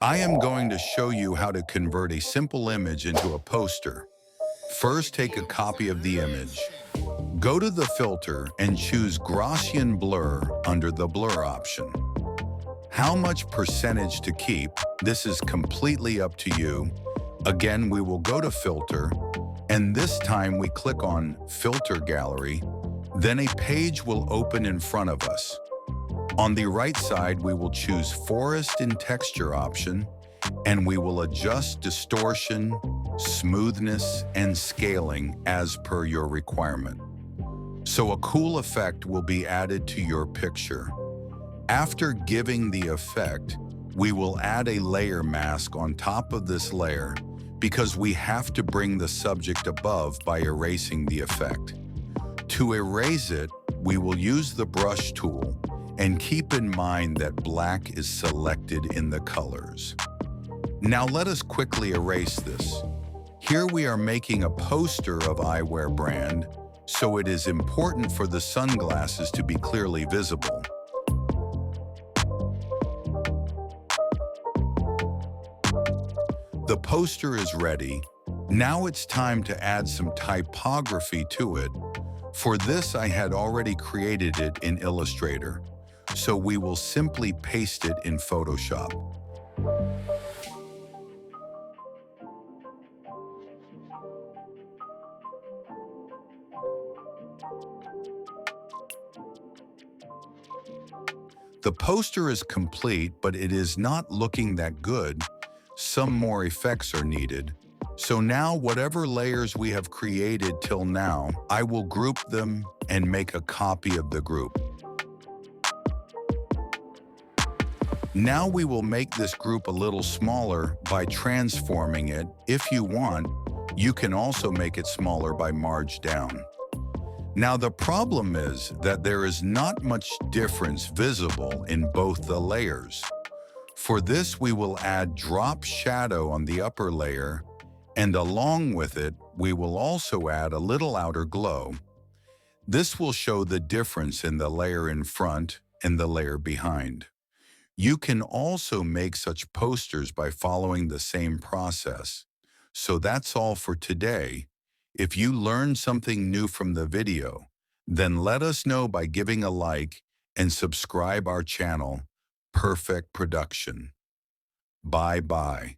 I am going to show you how to convert a simple image into a poster. First, take a copy of the image. Go to the filter and choose Gaussian blur under the blur option. How much percentage to keep? This is completely up to you. Again, we will go to filter, and this time we click on filter gallery. Then a page will open in front of us. On the right side, we will choose Forest and Texture option, and we will adjust distortion, smoothness, and scaling as per your requirement. So a cool effect will be added to your picture. After giving the effect, we will add a layer mask on top of this layer because we have to bring the subject above by erasing the effect. To erase it, we will use the brush tool and keep in mind that black is selected in the colors. Now let us quickly erase this. Here we are making a poster of eyewear brand, so it is important for the sunglasses to be clearly visible. The poster is ready. Now it's time to add some typography to it. For this, I had already created it in Illustrator, so we will simply paste it in Photoshop. The poster is complete, but it is not looking that good. Some more effects are needed. So now whatever layers we have created till now, I will group them and make a copy of the group. Now we will make this group a little smaller by transforming it. If you want, you can also make it smaller by marge down. Now the problem is that there is not much difference visible in both the layers. For this, we will add drop shadow on the upper layer, and along with it, we will also add a little outer glow. This will show the difference in the layer in front and the layer behind. You can also make such posters by following the same process. So that's all for today. If you learned something new from the video, then let us know by giving a like and subscribe our channel, Perfect Production. Bye-bye.